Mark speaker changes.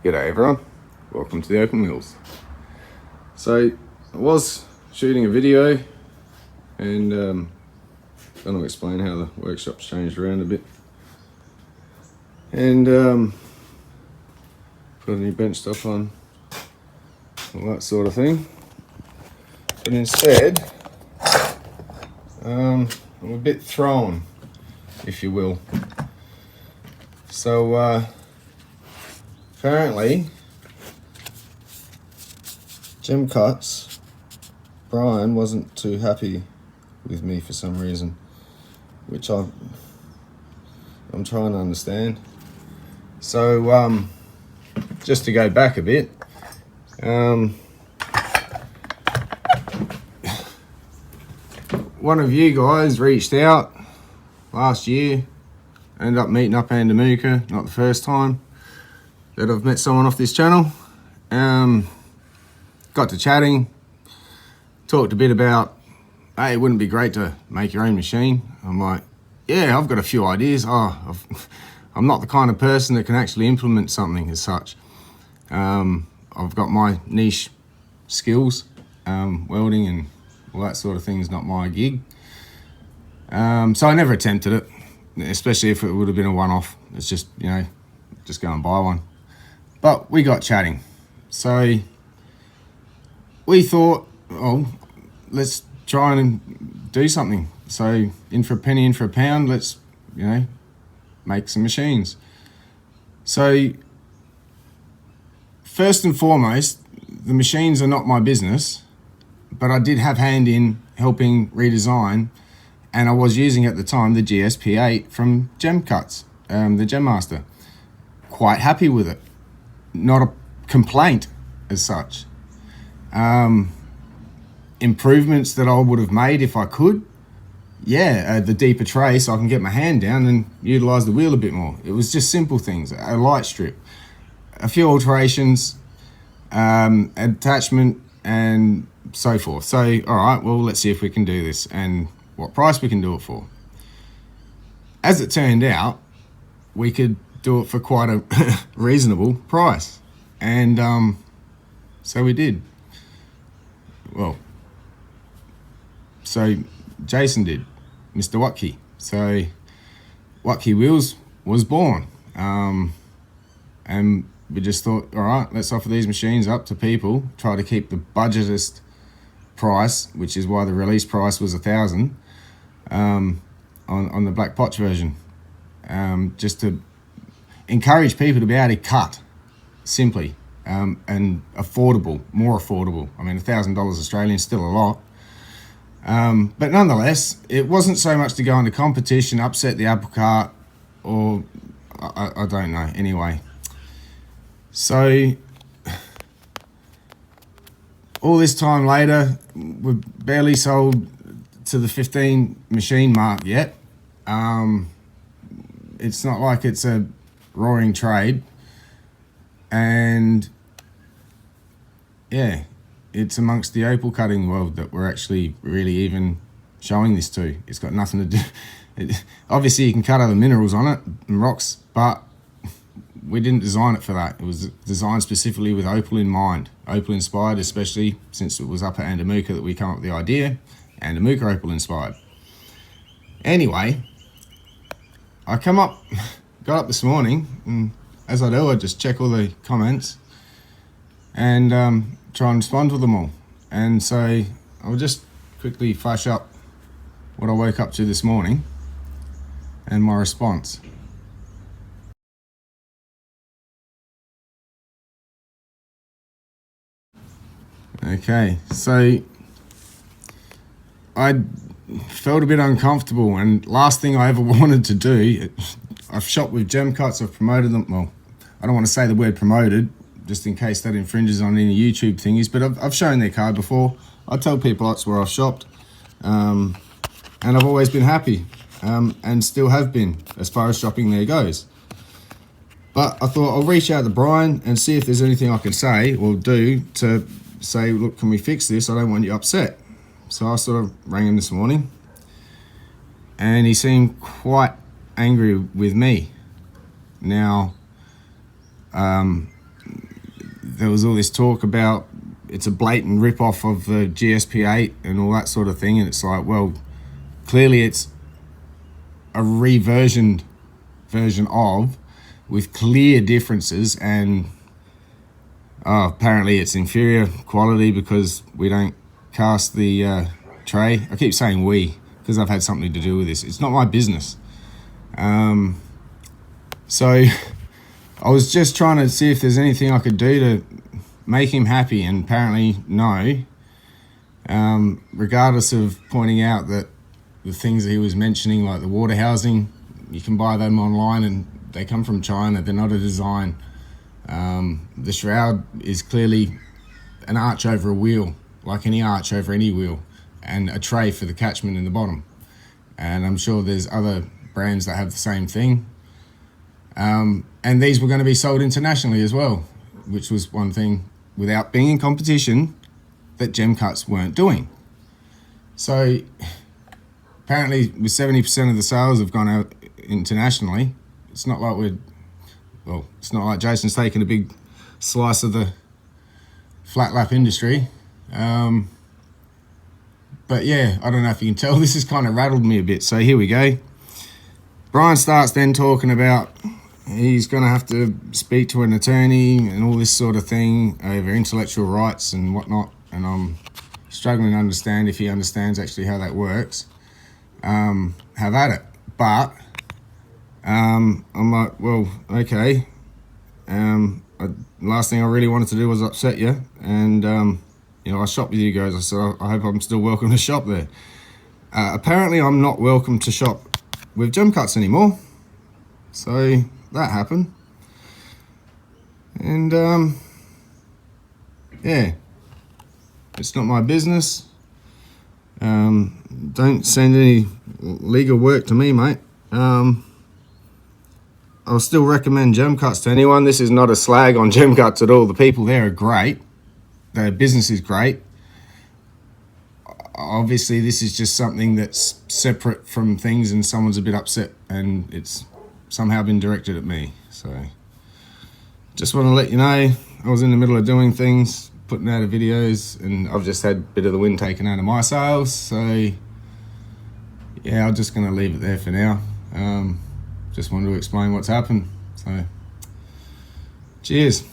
Speaker 1: G'day everyone, welcome to the Open Wheels. So I was shooting a video and I'm going to explain how the workshop's changed around a bit and put a new bench stop on, all that sort of thing. But instead, I'm a bit thrown, if you will. So apparently, Gem Cuts, Brian wasn't too happy with me for some reason, which I'm trying to understand. So just to go back a bit, one of you guys reached out last year, ended up meeting up Andamuka, not the first time that I've met someone off this channel. Got to chatting, talked a bit about, hey, wouldn't it be great to make your own machine? I'm like, yeah, I've got a few ideas. I'm not the kind of person that can actually implement something as such. I've got my niche skills, welding and all that sort of thing is not my gig. So I never attempted it, especially if it would have been a one-off. It's just, just go and buy one. But we got chatting. So we thought, oh, let's try and do something. So in for a penny, in for a pound, let's, make some machines. So first and foremost, the machines are not my business, but I did have hand in helping redesign, and I was using at the time the GSP8 from Gem Cuts, the Gem Master. Quite happy with it. Not a complaint as such. Improvements that I would have made if I could, the deeper tray so I can get my hand down and utilize the wheel a bit more. It was just simple things, a light strip, a few alterations, attachment and so forth. So, all right, well, let's see if we can do this and what price we can do it for. As it turned out, we could do it for quite a reasonable price. And so we did. Well, so Jason did, Mr. Watke. So Watke Wheels was born. And we just thought, all right, let's offer these machines up to people, try to keep the budgetist price, which is why the release price was $1,000 on the Black Potch version. Just to encourage people to be able to cut simply and affordable, more affordable. I mean, $1,000 Australian is still a lot. But nonetheless, it wasn't so much to go into competition, upset the apple cart, or I don't know, anyway. So all this time later, we've barely sold to the 15 machine mark yet. It's not like it's a roaring trade, and it's amongst the opal cutting world that we're actually really even showing this to. It's got nothing to do. Obviously you can cut other minerals on it and rocks, but we didn't design it for that. It was designed specifically with opal in mind, opal inspired, especially since it was up at Andamuka that we came up with the idea. Andamuka opal inspired. Anyway, I got up this morning, and as I do, I just check all the comments and try and respond to them all. And so I'll just quickly flash up what I woke up to this morning and my response. Okay, so I felt a bit uncomfortable, and last thing I ever wanted to do, I've shopped with Gem Cuts, I've promoted them, well, I don't want to say the word promoted, just in case that infringes on any YouTube thingies, but I've shown their card before. I tell people that's where I've shopped, and I've always been happy, and still have been, as far as shopping there goes. But I thought I'll reach out to Brian and see if there's anything I can say or do to say, look, can we fix this? I don't want you upset. So I sort of rang him this morning, and he seemed quite angry with me. Now, there was all this talk about it's a blatant rip-off of the GSP8 and all that sort of thing, and it's like, well, clearly it's a reversioned version of, with clear differences, and apparently it's inferior quality because we don't cast the tray. I keep saying we because I've had something to do with this. It's not my business. So I was just trying to see if there's anything I could do to make him happy, and apparently no. Regardless of pointing out that the things that he was mentioning, like the water housing, you can buy them online and they come from China. They're not a design. The shroud is clearly an arch over a wheel, like any arch over any wheel, and a tray for the catchment in the bottom. And I'm sure there's other brands that have the same thing. And these were going to be sold internationally as well, which was one thing, without being in competition, that GemCuts weren't doing. So apparently with 70% of the sales have gone out internationally, it's not like it's not like Jason's taking a big slice of the flat lap industry. But yeah, I don't know if you can tell, this has kind of rattled me a bit. So here we go. Brian starts then talking about he's going to have to speak to an attorney and all this sort of thing over intellectual rights and whatnot. And I'm struggling to understand if he understands actually how that works. Have at it. But I'm like, well, okay. Last thing I really wanted to do was upset you. And, I shopped with you guys. I said, I hope I'm still welcome to shop there. Apparently I'm not welcome to shop with GemCuts anymore. So that happened. And, yeah, it's not my business. Don't send any legal work to me, mate. I'll still recommend GemCuts to anyone. This is not a slag on GemCuts at all. The people there are great. Their business is great. Obviously, this is just something that's separate from things, and someone's a bit upset, and it's somehow been directed at me. So just want to let you know, I was in the middle of doing things, putting out videos, and I've just had a bit of the wind taken out of my sails. So yeah, I'm just going to leave it there for now. Just wanted to explain what's happened. So cheers.